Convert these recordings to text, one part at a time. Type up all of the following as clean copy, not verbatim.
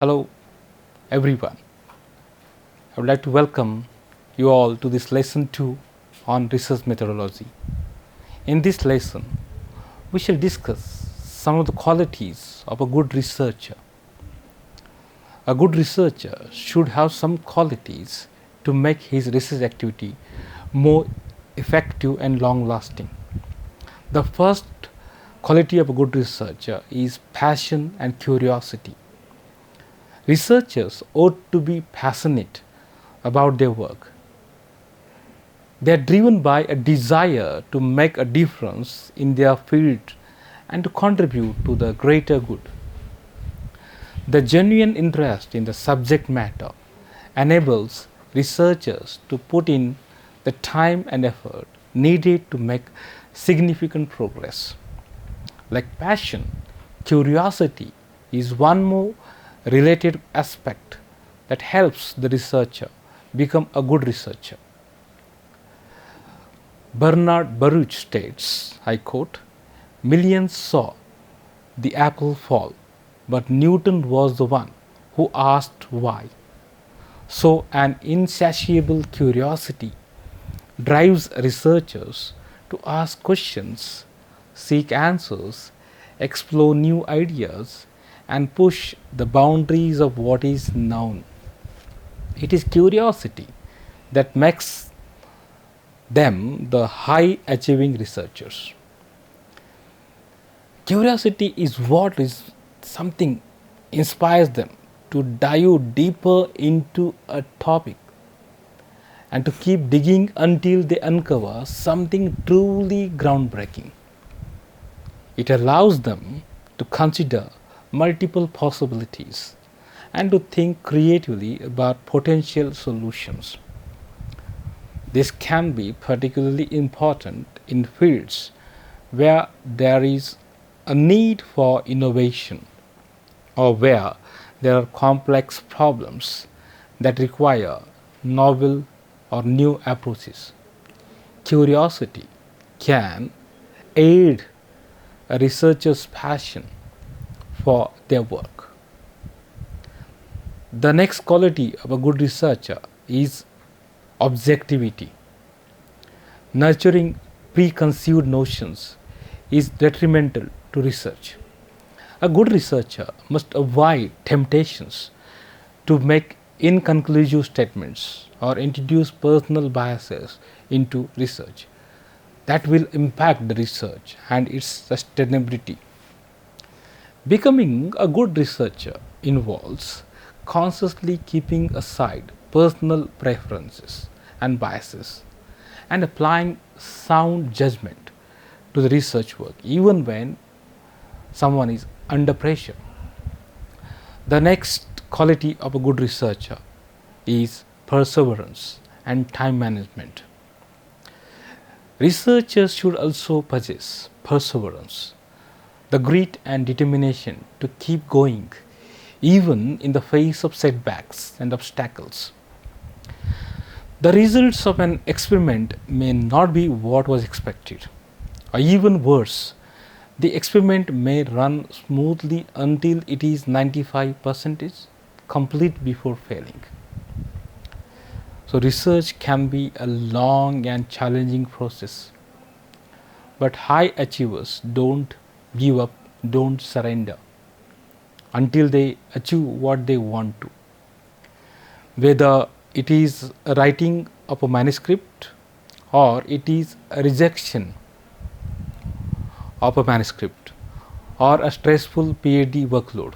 Hello, everyone. I would like to welcome you all to this lesson 2 on research methodology. In this lesson, we shall discuss some of the qualities of a good researcher. A good researcher should have some qualities to make his research activity more effective and long lasting. The first quality of a good researcher is passion and curiosity. Researchers ought to be passionate about their work. They are driven by a desire to make a difference in their field and to contribute to the greater good. The genuine interest in the subject matter enables researchers to put in the time and effort needed to make significant progress. Like passion, curiosity is one more related aspect that helps the researcher become a good researcher. Bernard Baruch states, I quote, "Millions saw the apple fall, but Newton was the one who asked why." So, an insatiable curiosity drives researchers to ask questions, seek answers, explore new ideas, and push the boundaries of what is known. It is curiosity that makes them the high achieving researchers. Curiosity is what is something inspires them to dive deeper into a topic and to keep digging until they uncover something truly groundbreaking. It allows them to consider multiple possibilities and to think creatively about potential solutions. This can be particularly important in fields where there is a need for innovation or where there are complex problems that require novel or new approaches. Curiosity can aid a researcher's passion for their work. The next quality of a good researcher is objectivity. Nurturing preconceived notions is detrimental to research. A good researcher must avoid temptations to make inconclusive statements or introduce personal biases into research that will impact the research and its sustainability. Becoming a good researcher involves consciously keeping aside personal preferences and biases and applying sound judgment to the research work even when someone is under pressure. The next quality of a good researcher is perseverance and time management. Researchers should also possess perseverance, the grit and determination to keep going even in the face of setbacks and obstacles. The results of an experiment may not be what was expected, or even worse, the experiment may run smoothly until it is 95% complete before failing. So, research can be a long and challenging process, but high achievers don't give up, don't surrender until they achieve what they want to. Whether it is a writing of a manuscript or it is a rejection of a manuscript or a stressful PhD workload,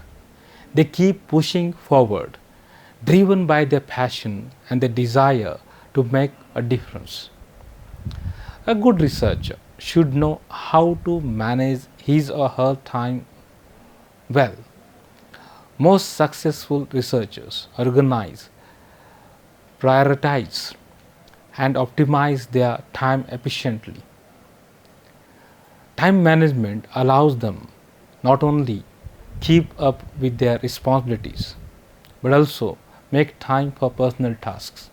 they keep pushing forward, driven by their passion and their desire to make a difference. A good researcher should know how to manage his or her time well. Most successful researchers organize, prioritize, and optimize their time efficiently. Time management allows them not only keep up with their responsibilities but also make time for personal tasks.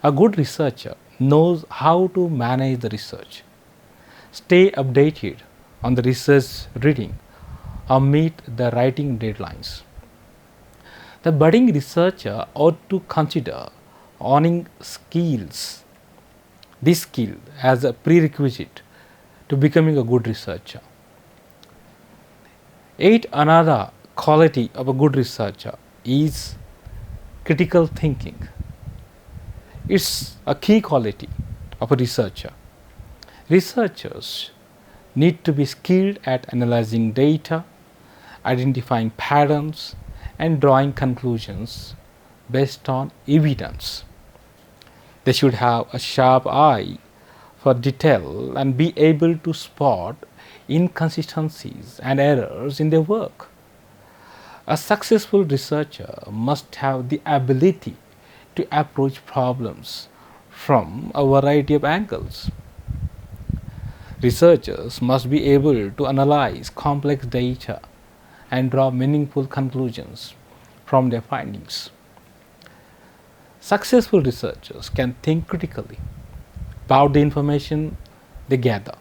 A good researcher knows how to manage the research, stay updated on the research reading, or meet the writing deadlines. The budding researcher ought to consider owning this skill as a prerequisite to becoming a good researcher. Yet another quality of a good researcher is critical thinking. It's a key quality of a researcher. Researchers need to be skilled at analyzing data, identifying patterns, and drawing conclusions based on evidence. They should have a sharp eye for detail and be able to spot inconsistencies and errors in their work. A successful researcher must have the ability to approach problems from a variety of angles. Researchers must be able to analyze complex data and draw meaningful conclusions from their findings. Successful researchers can think critically about the information they gather.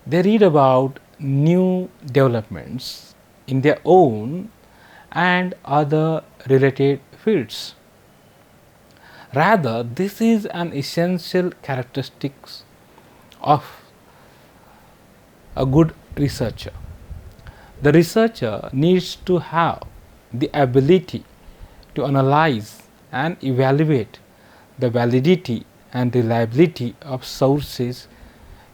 They read about new developments in their own and other related fields. Rather, this is an essential characteristic of a good researcher. The researcher needs to have the ability to analyze and evaluate the validity and reliability of sources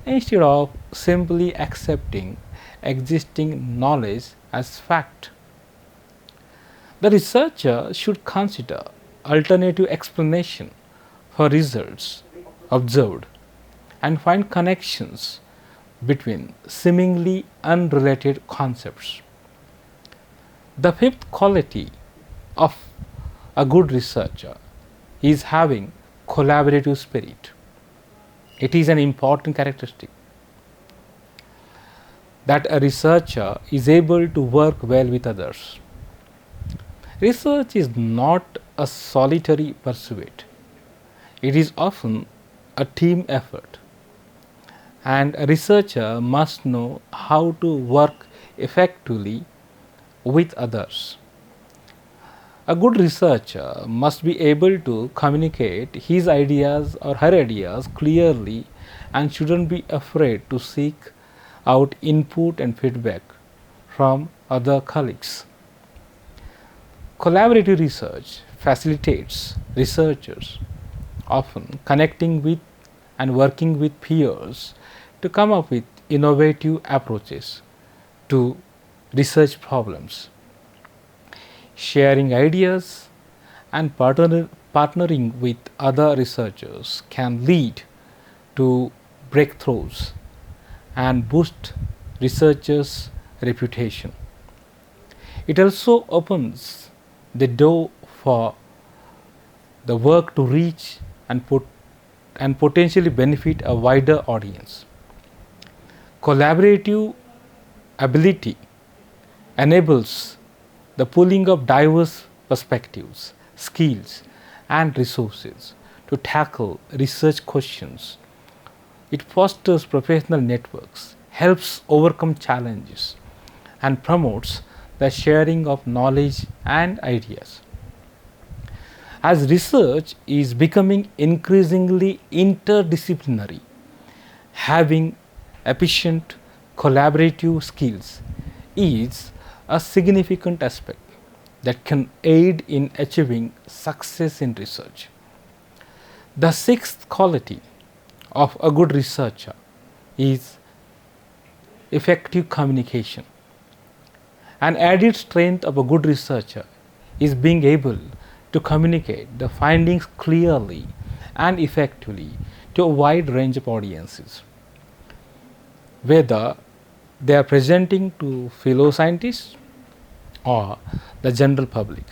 instead of simply accepting existing knowledge as fact. The researcher should consider alternative explanation for results observed and find connections between seemingly unrelated concepts. The fifth quality of a good researcher is having collaborative spirit. It is an important characteristic that a researcher is able to work well with others. Research is not a solitary pursuit. It is often a team effort, and a researcher must know how to work effectively with others. A good researcher must be able to communicate his ideas or her ideas clearly and shouldn't be afraid to seek out input and feedback from other colleagues. Collaborative research facilitates researchers often connecting with and working with peers to come up with innovative approaches to research problems. Sharing ideas and partnering with other researchers can lead to breakthroughs and boost researchers' reputation. It also opens the door for the work to reach and potentially benefit a wider audience. Collaborative ability enables the pooling of diverse perspectives, skills, and resources to tackle research questions. It fosters professional networks, helps overcome challenges, and promotes the sharing of knowledge and ideas. As research is becoming increasingly interdisciplinary, having efficient collaborative skills is a significant aspect that can aid in achieving success in research. The sixth quality of a good researcher is effective communication. An added strength of a good researcher is being able to communicate the findings clearly and effectively to a wide range of audiences, whether they are presenting to fellow scientists or the general public.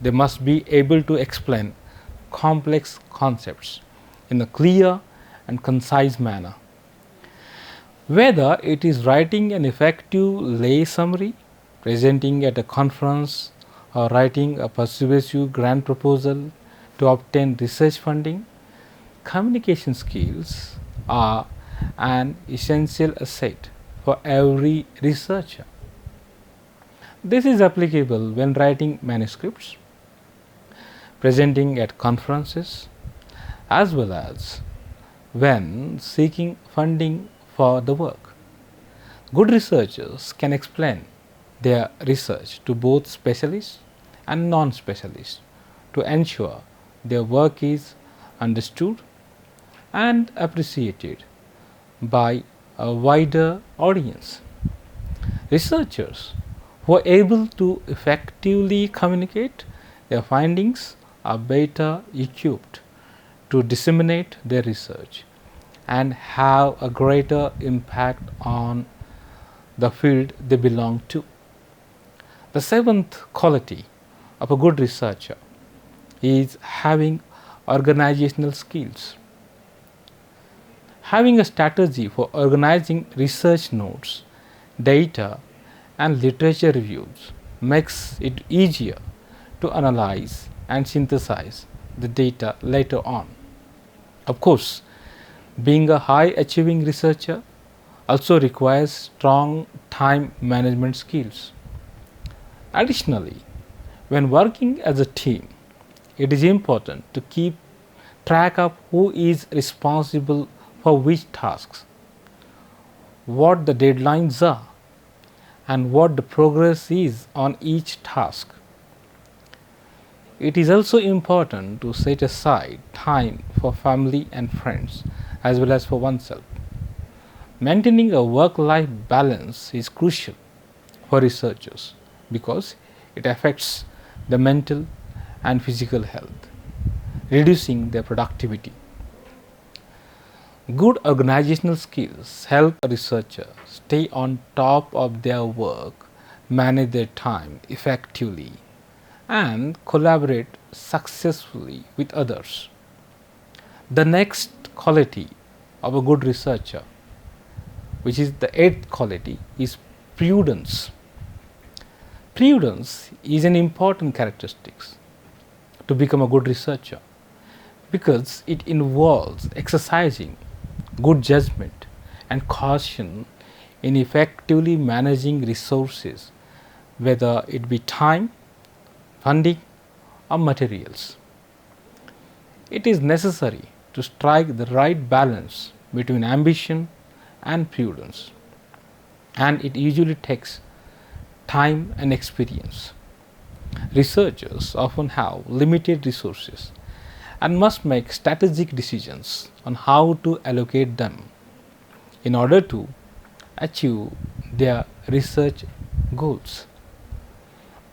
They must be able to explain complex concepts in a clear and concise manner. Whether it is writing an effective lay summary, presenting at a conference, or writing a persuasive grant proposal to obtain research funding, communication skills are an essential asset for every researcher. This is applicable when writing manuscripts, presenting at conferences, as well as when seeking funding for the work. Good researchers can explain their research to both specialists and non-specialists to ensure their work is understood and appreciated by a wider audience. Researchers who are able to effectively communicate their findings are better equipped to disseminate their research and have a greater impact on the field they belong to. The seventh quality of a good researcher is having organizational skills. Having a strategy for organizing research notes, data, and literature reviews makes it easier to analyze and synthesize the data later on. Of course, being a high achieving researcher also requires strong time management skills. Additionally, when working as a team, it is important to keep track of who is responsible for which tasks, what the deadlines are, and what the progress is on each task. It is also important to set aside time for family and friends as well as for oneself. Maintaining a work-life balance is crucial for researchers because it affects the mental and physical health, reducing their productivity. Good organizational skills help a researcher stay on top of their work, manage their time effectively, and collaborate successfully with others. The next quality of a good researcher, which is the eighth quality, is prudence. Prudence is an important characteristic to become a good researcher because it involves exercising good judgment and caution in effectively managing resources, whether it be time, funding, or materials. It is necessary to strike the right balance between ambition and prudence, and it usually takes time and experience. Researchers often have limited resources and must make strategic decisions on how to allocate them in order to achieve their research goals.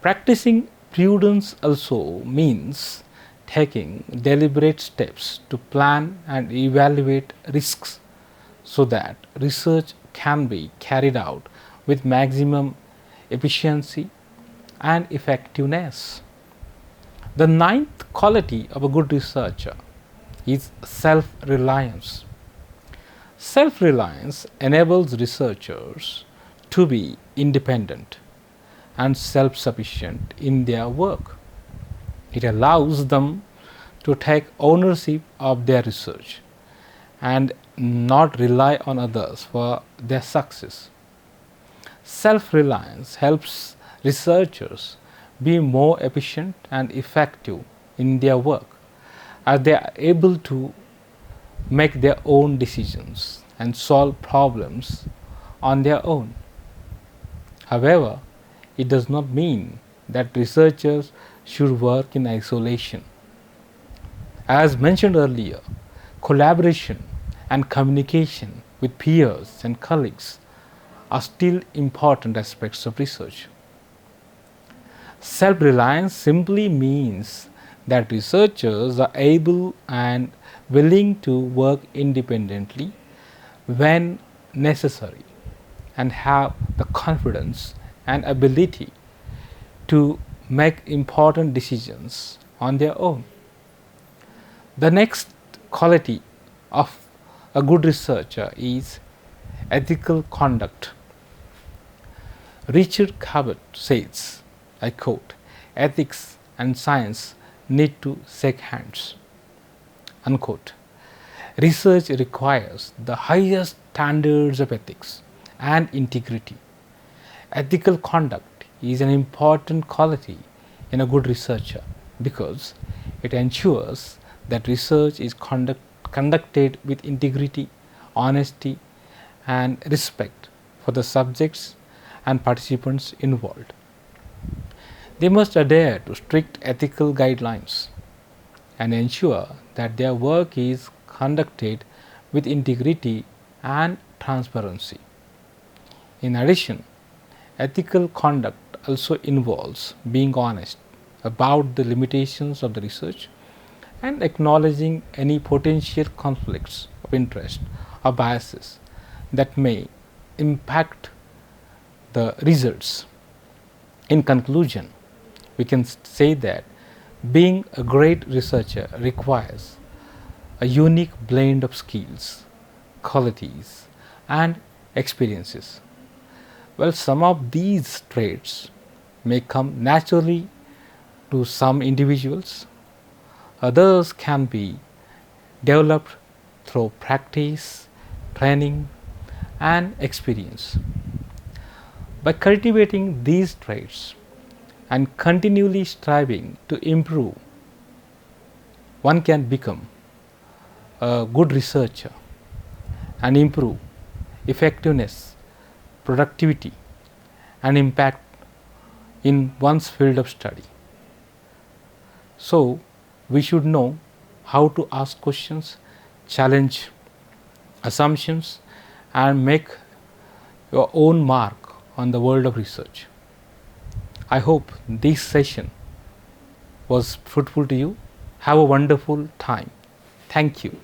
Practicing prudence also means taking deliberate steps to plan and evaluate risks so that research can be carried out with maximum efficiency and effectiveness. The ninth quality of a good researcher is self-reliance. Self-reliance enables researchers to be independent and self-sufficient in their work. It allows them to take ownership of their research and not rely on others for their success. Self-reliance helps researchers be more efficient and effective in their work as they are able to make their own decisions and solve problems on their own. However, it does not mean that researchers should work in isolation. As mentioned earlier, collaboration and communication with peers and colleagues are still important aspects of research. Self-reliance simply means that researchers are able and willing to work independently when necessary and have the confidence and ability to make important decisions on their own. The next quality of a good researcher is ethical conduct. Richard Cabot says, I quote, "Ethics and science need to shake hands." Unquote. Research requires the highest standards of ethics and integrity. Ethical conduct is an important quality in a good researcher because it ensures that research is conducted with integrity, honesty, and respect for the subjects and participants involved. They must adhere to strict ethical guidelines and ensure that their work is conducted with integrity and transparency. In addition, ethical conduct also involves being honest about the limitations of the research and acknowledging any potential conflicts of interest or biases that may impact the results. In conclusion, we can say that being a great researcher requires a unique blend of skills, qualities, and experiences. Well, some of these traits may come naturally to some individuals, others can be developed through practice, training, and experience. By cultivating these traits and continually striving to improve, one can become a good researcher and improve effectiveness, productivity, and impact in one's field of study. So, we should know how to ask questions, challenge assumptions, and make your own mark on the world of research. I hope this session was fruitful to you. Have a wonderful time. Thank you.